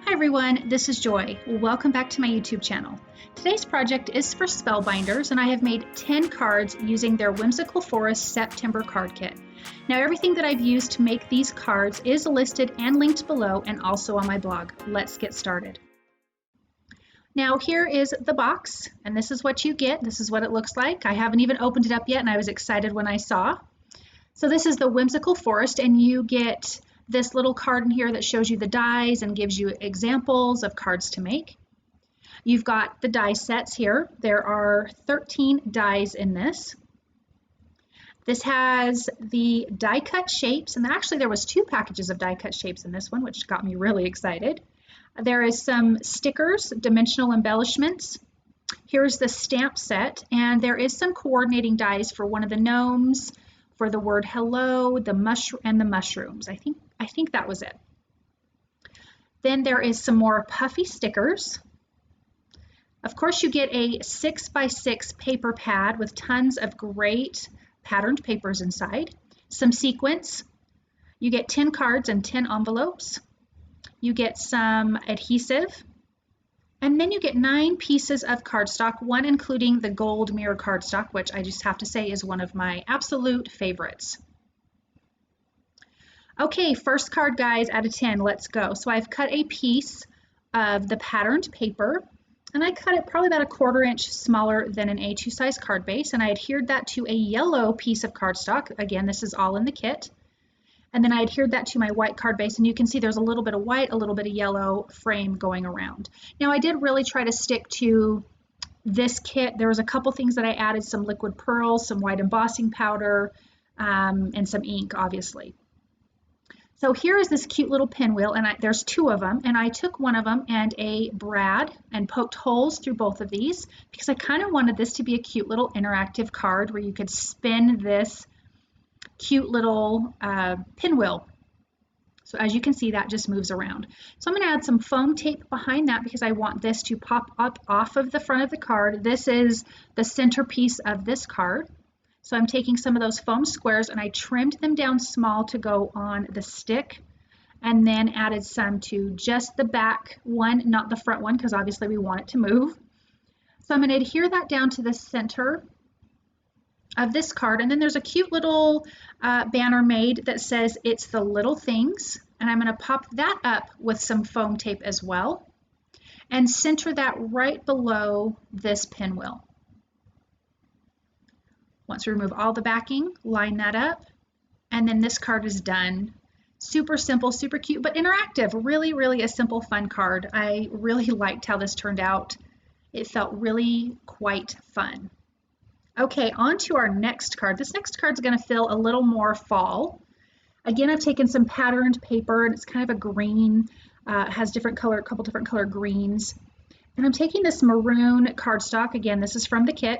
Hi everyone, this is Joy. Welcome back to my YouTube channel. Today's project is for Spellbinders and I have made 10 cards using their Whimsical Forest September card kit. Now everything that I've used to make these cards is listed and linked below and also on my blog. Let's get started. Now here is the box and this is what you get. This is what it looks like. I haven't even opened it up yet and I was excited when I saw. So this is the Whimsical Forest and you get this little card in here that shows you the dies and gives you examples of cards to make. You've got the die sets here. There are 13 dies in this. This has the die cut shapes, and actually there was 2 packages of die cut shapes in this one, which got me really excited. There is some stickers, dimensional embellishments. Here's the stamp set, and there is some coordinating dies for one of the gnomes, for the word hello, the mushrooms. I think that was it. Then there is some more puffy stickers. Of course, you get a 6x6 paper pad with tons of great patterned papers inside. Some sequins. You get 10 cards and 10 envelopes. You get some adhesive. And then you get 9 pieces of cardstock, one including the gold mirror cardstock, which I just have to say is one of my absolute favorites. Okay, first card, guys, out of 10, let's go. So I've cut a piece of the patterned paper, and I cut it probably about a 1/4 inch smaller than an A2 size card base, and I adhered that to a yellow piece of cardstock. Again, this is all in the kit. And then I adhered that to my white card base, and you can see there's a little bit of white, a little bit of yellow frame going around. Now I did really try to stick to this kit. There was a couple things that I added, some liquid pearls, some white embossing powder, and some ink, obviously. So here is this cute little pinwheel, and there's 2 of them, and I took one of them and a brad and poked holes through both of these because I kind of wanted this to be a cute little interactive card where you could spin this cute little pinwheel. So as you can see, that just moves around. So I'm going to add some foam tape behind that because I want this to pop up off of the front of the card. This is the centerpiece of this card. So I'm taking some of those foam squares and I trimmed them down small to go on the stick, and then added some to just the back one, not the front one, because obviously we want it to move. So I'm going to adhere that down to the center of this card, and then there's a cute little banner made that says it's the little things, and I'm going to pop that up with some foam tape as well and center that right below this pinwheel. Once we remove all the backing, line that up, and then this card is done. Super simple, super cute, but interactive. Really a simple, fun card. I really liked how this turned out. It felt really quite fun. Okay, on to our next card. This next card is going to feel a little more fall. Again, I've taken some patterned paper, and it's kind of a green, has different color, a couple different color greens. And I'm taking this maroon cardstock. Again, this is from the kit.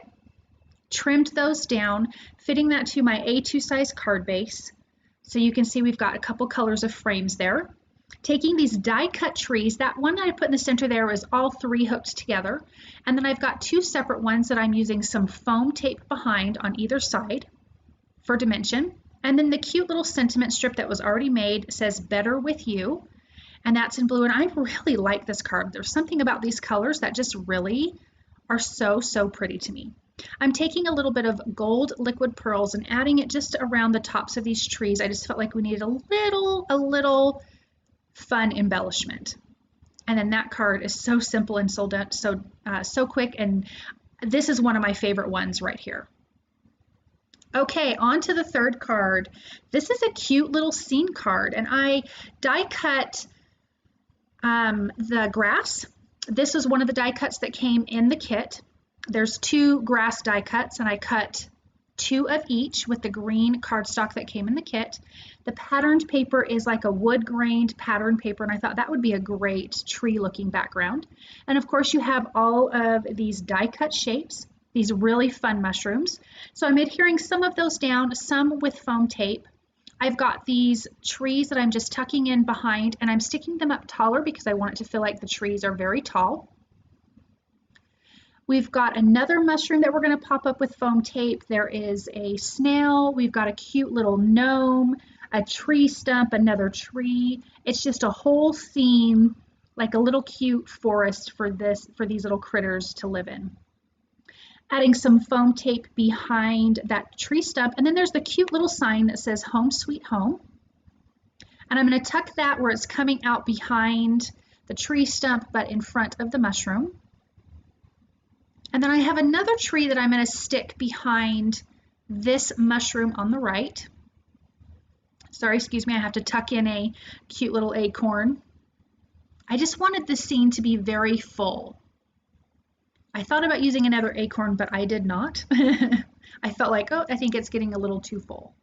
Trimmed those down, fitting that to my A2 size card base. So you can see we've got a couple colors of frames there. Taking these die cut trees, that one that I put in the center there was all 3 hooked together. And then I've got 2 separate ones that I'm using some foam tape behind on either side for dimension. And then the cute little sentiment strip that was already made says better with you. And that's in blue. And I really like this card. There's something about these colors that just really are so pretty to me. I'm taking a little bit of gold liquid pearls and adding it just around the tops of these trees. I just felt like we needed a little fun embellishment. And then that card is so simple and so quick, and this is one of my favorite ones right here. Okay, on to the third card. This is a cute little scene card, and I die cut the grass. This was one of the die cuts that came in the kit. There's 2 grass die cuts, and I cut 2 of each with the green cardstock that came in the kit. The patterned paper is like a wood grained patterned paper, and I thought that would be a great tree looking background. And of course you have all of these die cut shapes, these really fun mushrooms. So I'm adhering some of those down, some with foam tape. I've got these trees that I'm just tucking in behind, and I'm sticking them up taller because I want it to feel like the trees are very tall. We've got another mushroom that we're going to pop up with foam tape. There is a snail. We've got a cute little gnome, a tree stump, another tree. It's just a whole scene like a little cute forest for these little critters to live in. Adding some foam tape behind that tree stump, and then there's the cute little sign that says Home Sweet Home. And I'm going to tuck that where it's coming out behind the tree stump, but in front of the mushroom. And then I have another tree that I'm going to stick behind this mushroom on the right. Sorry, excuse me, I have to tuck in a cute little acorn. I just wanted the scene to be very full. I thought about using another acorn, but I did not. I felt like, oh, I think it's getting a little too full.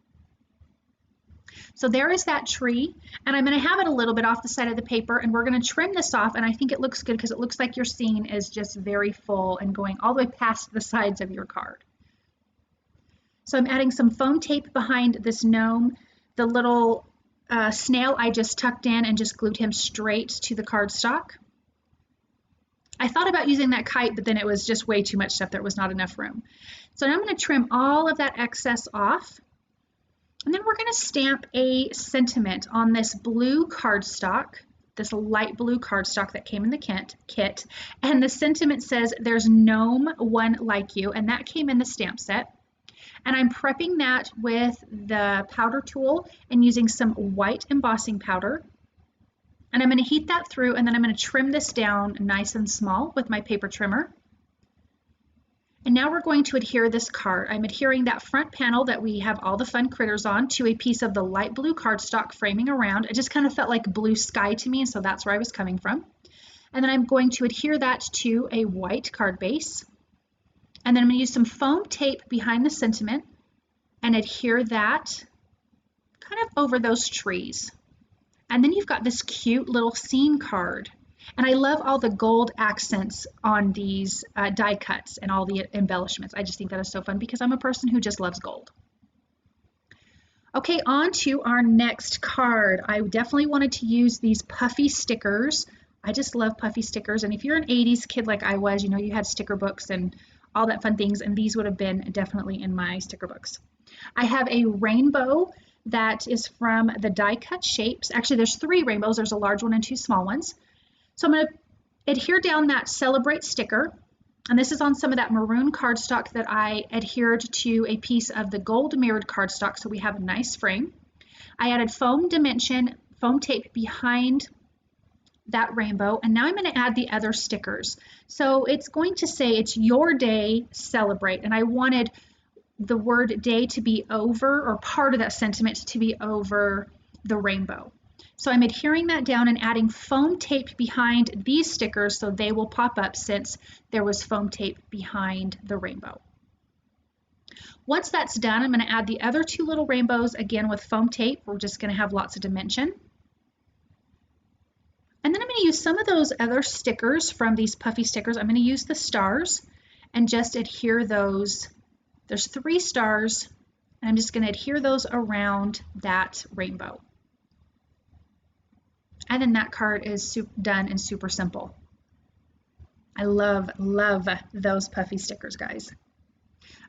So there is that tree, and I'm going to have it a little bit off the side of the paper, and we're going to trim this off, and I think it looks good because it looks like your scene is just very full and going all the way past the sides of your card. So I'm adding some foam tape behind this gnome. The little snail I just tucked in and just glued him straight to the cardstock. I thought about using that kite, but then it was just way too much stuff. There was not enough room. So now I'm going to trim all of that excess off. And then we're going to stamp a sentiment on this blue cardstock, this light blue cardstock that came in the kit. And the sentiment says, "There's gnome one like you," and that came in the stamp set. And I'm prepping that with the powder tool and using some white embossing powder. And I'm going to heat that through, and then I'm going to trim this down nice and small with my paper trimmer. And now we're going to adhere this card. I'm adhering that front panel that we have all the fun critters on to a piece of the light blue cardstock framing around. It just kind of felt like blue sky to me, and so that's where I was coming from. And then I'm going to adhere that to a white card base. And then I'm going to use some foam tape behind the sentiment and adhere that kind of over those trees. And then you've got this cute little scene card. And I love all the gold accents on these die cuts and all the embellishments. I just think that is so fun because I'm a person who just loves gold. Okay, on to our next card. I definitely wanted to use these puffy stickers. I just love puffy stickers. And if you're an 80s kid like I was, you know, you had sticker books and all that fun things, and these would have been definitely in my sticker books. I have a rainbow that is from the die cut shapes. Actually, there's 3 rainbows. There's a large one and 2 small ones. So I'm going to adhere down that Celebrate sticker, and this is on some of that maroon cardstock that I adhered to a piece of the gold mirrored cardstock, so we have a nice frame. I added foam tape behind that rainbow, and now I'm going to add the other stickers. So it's going to say, "It's your day, celebrate," and I wanted the word day to be over, or part of that sentiment to be over the rainbow. So I'm adhering that down and adding foam tape behind these stickers so they will pop up since there was foam tape behind the rainbow. Once that's done, I'm going to add the other 2 little rainbows again with foam tape. We're just going to have lots of dimension. And then I'm going to use some of those other stickers from these puffy stickers. I'm going to use the stars and just adhere those. There's 3 stars, and I'm just going to adhere those around that rainbow. And then that card is done and super simple. I love those puffy stickers, guys.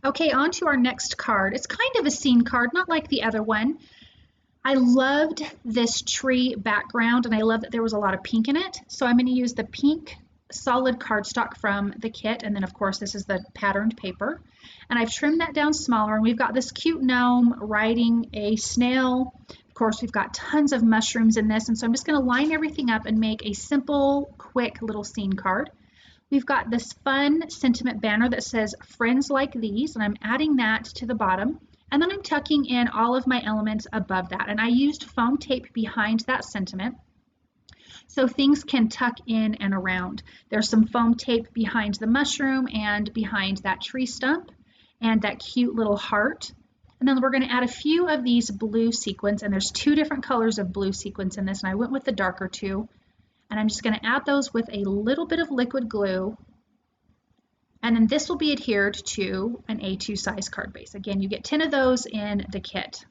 Okay, on to our next card. It's kind of a scene card, not like the other one. I loved this tree background, and I love that there was a lot of pink in it. So I'm going to use the pink solid cardstock from the kit, and then of course this is the patterned paper. And I've trimmed that down smaller, and we've got this cute gnome riding a snail. Of course, we've got tons of mushrooms in this, and so I'm just going to line everything up and make a simple, quick little scene card. We've got this fun sentiment banner that says "Friends Like These," and I'm adding that to the bottom. And then I'm tucking in all of my elements above that. And I used foam tape behind that sentiment so things can tuck in and around. There's some foam tape behind the mushroom and behind that tree stump and that cute little heart. And then we're going to add a few of these blue sequins, and there's 2 different colors of blue sequins in this, and I went with the darker 2. And I'm just going to add those with a little bit of liquid glue. And then this will be adhered to an A2 size card base. Again, you get 10 of those in the kit.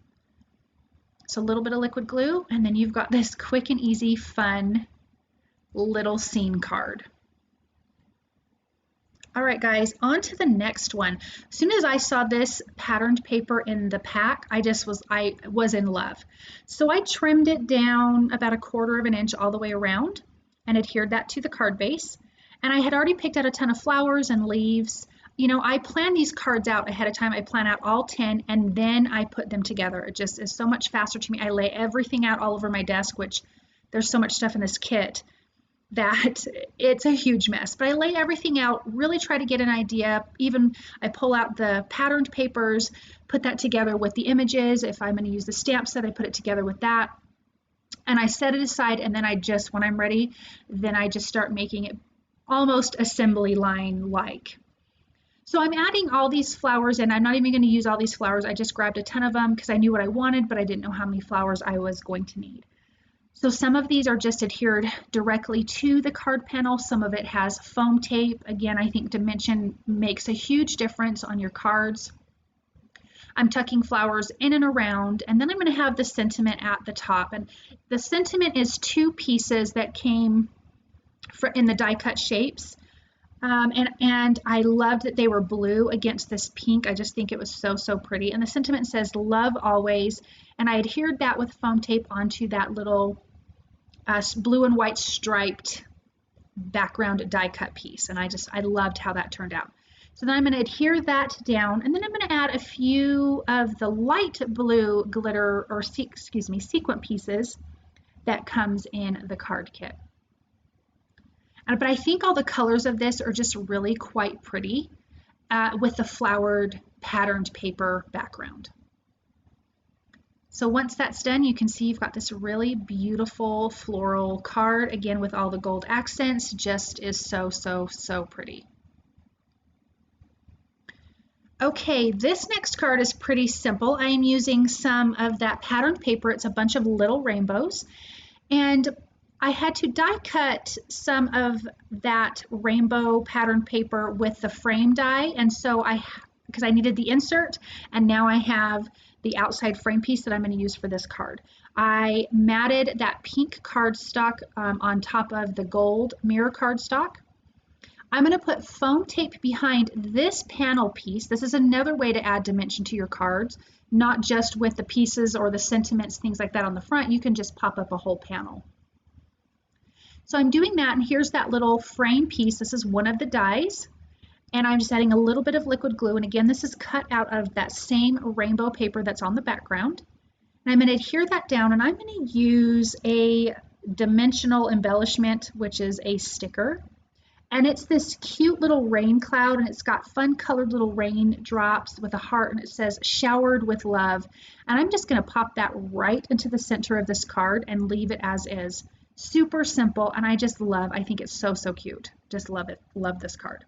So a little bit of liquid glue, and then you've got this quick and easy, fun little scene card. All right, guys, on to the next one. As soon as I saw this patterned paper in the pack, I was in love. So I trimmed it down about 1/4 of an inch all the way around. and adhered that to the card base. And I had already picked out a ton of flowers and leaves. You know, I plan these cards out ahead of time. I plan out all 10 and then I put them together. It just is so much faster to me. I lay everything out all over my desk, which there's so much stuff in this kit that it's a huge mess. But I lay everything out, really try to get an idea. Even I pull out the patterned papers, put that together with the images. If I'm going to use the stamp set, I put it together with that. And I set it aside, and then I just, when I'm ready, then I just start making it almost assembly line like. So I'm adding all these flowers in. I'm not even going to use all these flowers. I just grabbed a ton of them because I knew what I wanted, but I didn't know how many flowers I was going to need. So some of these are just adhered directly to the card panel. Some of it has foam tape. Again, I think dimension makes a huge difference on your cards. I'm tucking flowers in and around, and then I'm going to have the sentiment at the top. And the sentiment is 2 pieces that came in the die cut shapes. And I loved that they were blue against this pink. I just think it was so, so pretty. And the sentiment says love always. And I adhered that with foam tape onto that little blue and white striped background die cut piece. And I loved how that turned out. So then I'm going to adhere that down, and then I'm going to add a few of the light blue glitter, or sequin pieces that comes in the card kit. But I think all the colors of this are just really quite pretty with the flowered patterned paper background. So once that's done, you can see you've got this really beautiful floral card, again with all the gold accents. Just is so, so, so pretty. Okay, this next card is pretty simple. I am using some of that patterned paper. It's a bunch of little rainbows, and I had to die cut some of that rainbow patterned paper with the frame die, and so because I needed the insert, and now I have the outside frame piece that I'm going to use for this card. I matted that pink cardstock on top of the gold mirror cardstock. I'm going to put foam tape behind this panel piece. This is another way to add dimension to your cards, not just with the pieces or the sentiments, things like that on the front. You can just pop up a whole panel. So I'm doing that, and here's that little frame piece. This is one of the dies, and I'm just adding a little bit of liquid glue. And again, this is cut out of that same rainbow paper that's on the background. And I'm going to adhere that down, and I'm going to use a dimensional embellishment, which is a sticker. And it's this cute little rain cloud, and it's got fun colored little rain drops with a heart, and it says showered with love. And I'm just going to pop that right into the center of this card and leave it as is. Super simple, and I think it's so, so cute. Just love it. Love this card.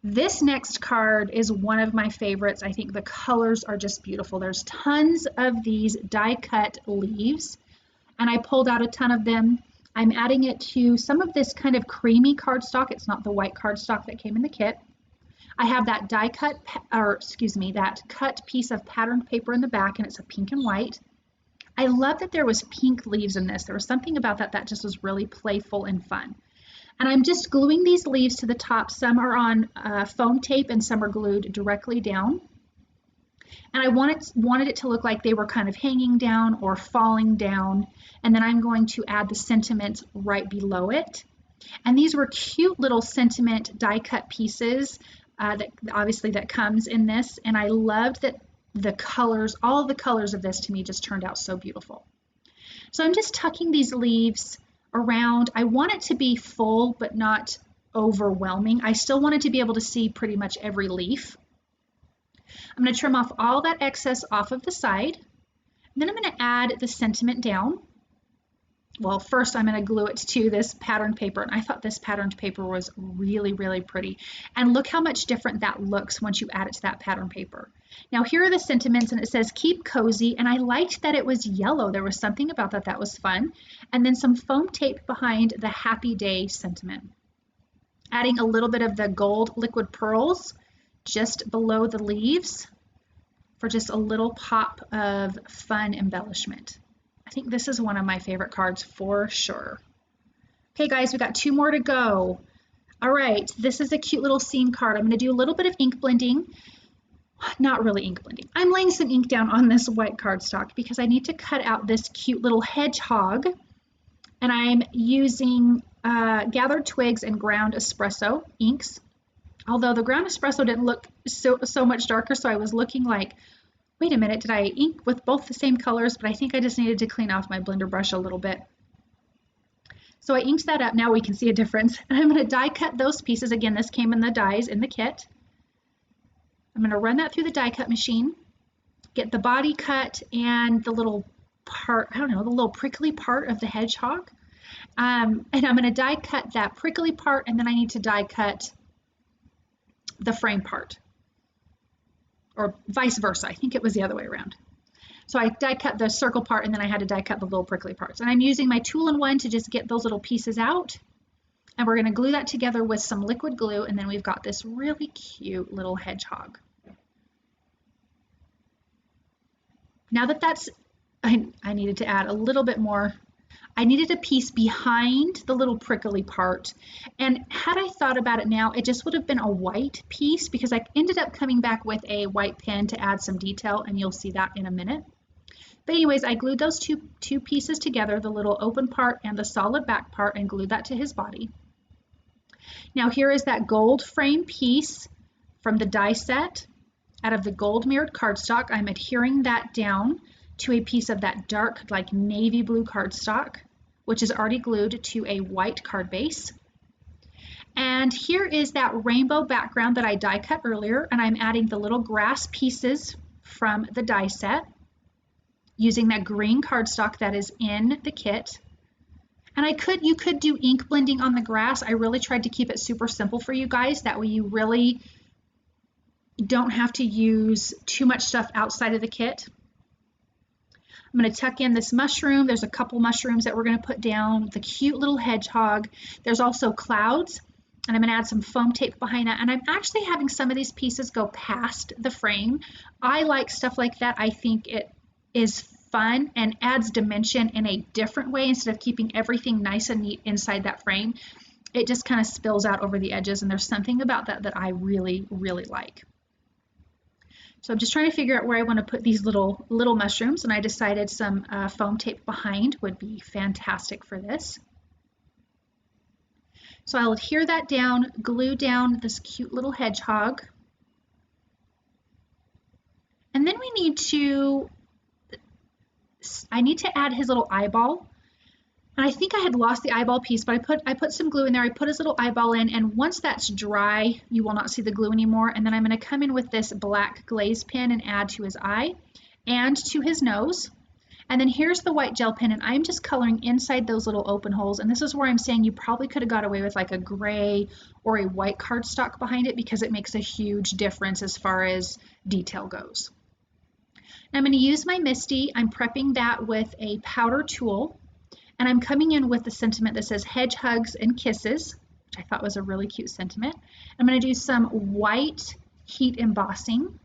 This next card is one of my favorites. I think the colors are just beautiful. There's tons of these die cut leaves, and I pulled out a ton of them. I'm adding it to some of this kind of creamy cardstock. It's not the white cardstock that came in the kit. I have that that cut piece of patterned paper in the back, and it's a pink and white. I love that there was pink leaves in this. There was something about that just was really playful and fun. And I'm just gluing these leaves to the top. Some are on foam tape and some are glued directly down. And I wanted it to look like they were kind of hanging down or falling down. And then I'm going to add the sentiment right below it. And these were cute little sentiment die cut pieces that comes in this. And I loved that the colors, all the colors of this to me just turned out so beautiful. So I'm just tucking these leaves around. I want it to be full, but not overwhelming. I still wanted to be able to see pretty much every leaf. I'm going to trim off all that excess off of the side. And then I'm going to add the sentiment down. Well, first I'm going to glue it to this patterned paper, and I thought this patterned paper was really, really pretty. And look how much different that looks once you add it to that patterned paper. Now here are the sentiments, and it says keep cozy, and I liked that it was yellow. There was something about that was fun. And then some foam tape behind the happy day sentiment. Adding a little bit of the gold liquid pearls just below the leaves for just a little pop of fun embellishment. I think this is one of my favorite cards for sure. Okay guys, we got 2 more to go. All right, this is a cute little scene card. I'm going to do a little bit of ink blending. Not really ink blending. I'm laying some ink down on this white cardstock because I need to cut out this cute little hedgehog And I'm using gathered twigs and ground espresso inks. Although the ground espresso didn't look so much darker, so I was looking like, wait a minute, did I ink with both the same colors? But I think I just needed to clean off my blender brush a little bit. So I inked that up. Now we can see a difference. And I'm going to die cut those pieces. Again, this came in the dies in the kit. I'm going to run that through the die cut machine, get the body cut and the little part, I don't know, the little prickly part of the hedgehog. And I'm going to die cut that prickly part, and then I need to die cut the frame part, or vice versa. I think it was the other way around. So I die cut the circle part, and then I had to die cut the little prickly parts. And I'm using my tool-in-one to just get those little pieces out. And we're going to glue that together with some liquid glue, and then we've got this really cute little hedgehog. Now that that's, I needed to add a little bit more. I needed a piece behind the little prickly part. And had I thought about it now, it just would have been a white piece, because I ended up coming back with a white pen to add some detail, and you'll see that in a minute. But anyways, I glued those two pieces together, the little open part and the solid back part, and glued that to his body. Now here is that gold frame piece from the die set out of the gold mirrored cardstock. I'm adhering that down to a piece of that dark, like navy blue cardstock, which is already glued to a white card base. And here is that rainbow background that I die cut earlier, and I'm adding the little grass pieces from the die set using that green cardstock that is in the kit. And you could do ink blending on the grass. I really tried to keep it super simple for you guys. That way you really don't have to use too much stuff outside of the kit. I'm going to tuck in this mushroom. There's a couple mushrooms that we're going to put down, the cute little hedgehog. There's also clouds, and I'm going to add some foam tape behind that. And I'm actually having some of these pieces go past the frame. I like stuff like that. I think it is fun and adds dimension in a different way. Instead of keeping everything nice and neat inside that frame, it just kind of spills out over the edges, and there's something about that that I really, really like. So I'm just trying to figure out where I want to put these little mushrooms, and I decided some foam tape behind would be fantastic for this. So I'll adhere that down, glue down this cute little hedgehog. And then I need to add his little eyeball. And I think I had lost the eyeball piece, but I put some glue in there. I put his little eyeball in, and once that's dry, you will not see the glue anymore. And then I'm going to come in with this black glaze pen and add to his eye and to his nose. And then here's the white gel pen, and I'm just coloring inside those little open holes. And this is where I'm saying you probably could have got away with like a gray or a white cardstock behind it, because it makes a huge difference as far as detail goes. I'm going to use my Misty. I'm prepping that with a powder tool. And I'm coming in with the sentiment that says hedgehogs and kisses, which I thought was a really cute sentiment. I'm going to do some white heat embossing.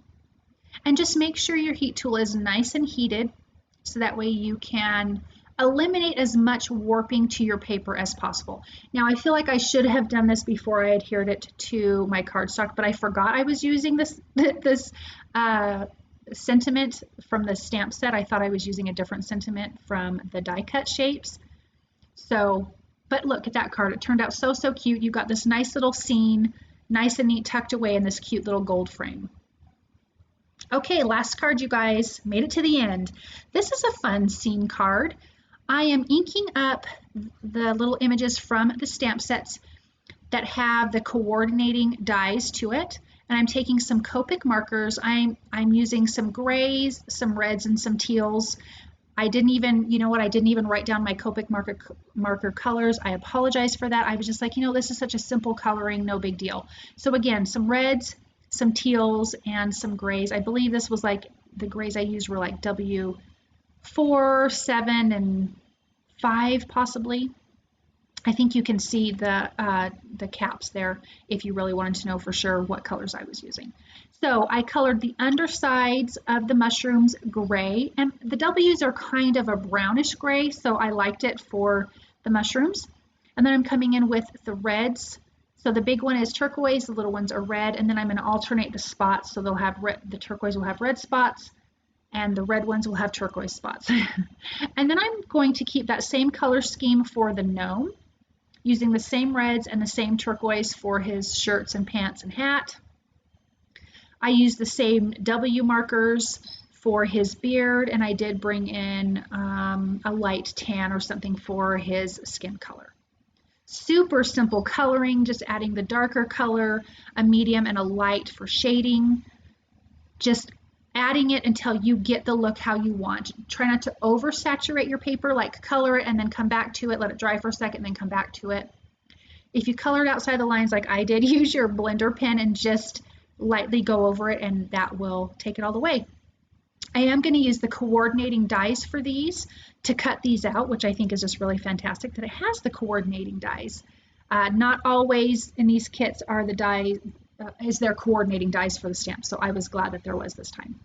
And just make sure your heat tool is nice and heated, so that way you can eliminate as much warping to your paper as possible. Now, I feel like I should have done this before I adhered it to my cardstock, but I forgot I was using this sentiment from the stamp set. I thought I was using a different sentiment from the die cut shapes. So, but look at that card. It turned out so cute. You got this nice little scene, nice and neat, tucked away in this cute little gold frame. Okay, last card, you guys. Made it to the end. This is a fun scene card. I am inking up the little images from the stamp sets that have the coordinating dies to it. And I'm taking some Copic markers. I'm using some grays, some reds, and some teals. I didn't even, I didn't even write down my Copic marker colors. I apologize for that. I was just like, this is such a simple coloring, no big deal. So again, some reds, some teals, and some grays. I believe this was like, the grays I used were like W4, 7, and 5 possibly. I think you can see the caps there if you really wanted to know for sure what colors I was using. So I colored the undersides of the mushrooms gray, and the W's are kind of a brownish gray, so I liked it for the mushrooms. And then I'm coming in with the reds. So the big one is turquoise, the little ones are red, and then I'm going to alternate the spots, so they'll have the turquoise will have red spots, and the red ones will have turquoise spots. And then I'm going to keep that same color scheme for the gnome, using the same reds and the same turquoise for his shirts and pants and hat. I used the same W markers for his beard, and I did bring in a light tan or something for his skin color. Super simple coloring, just adding the darker color, a medium and a light for shading. Just adding it until you get the look how you want. Try not to oversaturate your paper, like color it and then come back to it, let it dry for a second, then come back to it. If you colored outside the lines like I did, use your blender pen and just lightly go over it, and that will take it all the way. I am going to use the coordinating dies for these to cut these out, which I think is just really fantastic that it has the coordinating dies. Not always in these kits are the dies, is there coordinating dies for the stamps, so I was glad that there was this time.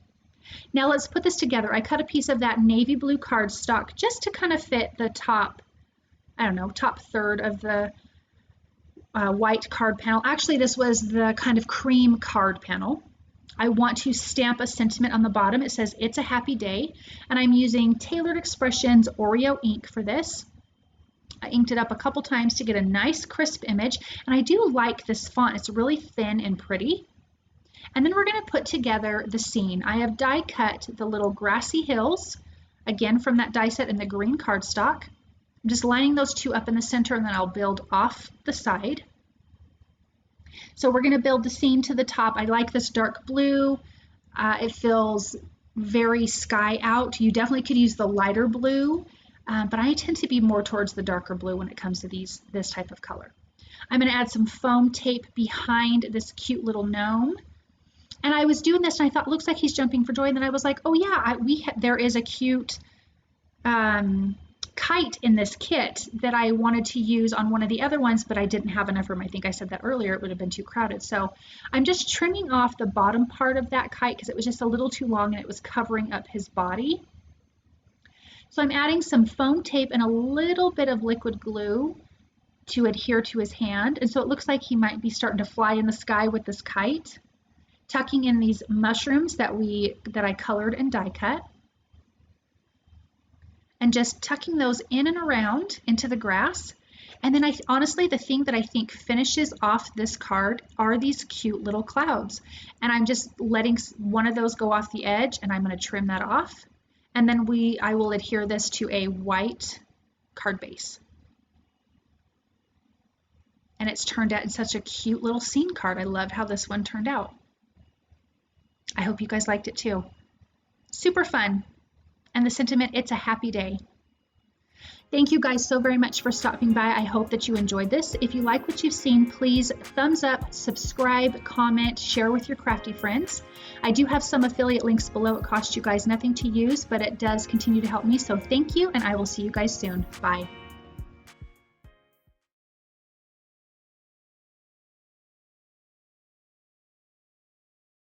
Now let's put this together. I cut a piece of that navy blue cardstock just to kind of fit the top, I don't know, top third of the white card panel. Actually, this was the kind of cream card panel. I want to stamp a sentiment on the bottom. It says, "It's a happy day," and I'm using Tailored Expressions Oreo ink for this. I inked it up a couple times to get a nice crisp image, and I do like this font. It's really thin and pretty. And then we're going to put together the scene. I have die cut the little grassy hills, again from that die set in the green cardstock. I'm just lining those two up in the center, and then I'll build off the side. So we're going to build the scene to the top. I like this dark blue. It feels very sky out. You definitely could use the lighter blue, but I tend to be more towards the darker blue when it comes to this type of color. I'm going to add some foam tape behind this cute little gnome. And I was doing this and I thought, looks like he's jumping for joy. And then I was like, oh yeah, there is a cute kite in this kit that I wanted to use on one of the other ones, but I didn't have enough room. I think I said that earlier, it would have been too crowded. So I'm just trimming off the bottom part of that kite because it was just a little too long and it was covering up his body. So I'm adding some foam tape and a little bit of liquid glue to adhere to his hand. And so it looks like he might be starting to fly in the sky with this kite. Tucking in these mushrooms that I colored and die cut. And just tucking those in and around into the grass. And then honestly, the thing that I think finishes off this card are these cute little clouds. And I'm just letting one of those go off the edge, and I'm going to trim that off. And then I will adhere this to a white card base. And it's turned out in such a cute little scene card. I love how this one turned out. I hope you guys liked it too. Super fun. And the sentiment, "It's a happy day." Thank you guys so very much for stopping by. I hope that you enjoyed this. If you like what you've seen, please thumbs up, subscribe, comment, share with your crafty friends. I do have some affiliate links below. It costs you guys nothing to use, but it does continue to help me. So thank you, and I will see you guys soon. Bye.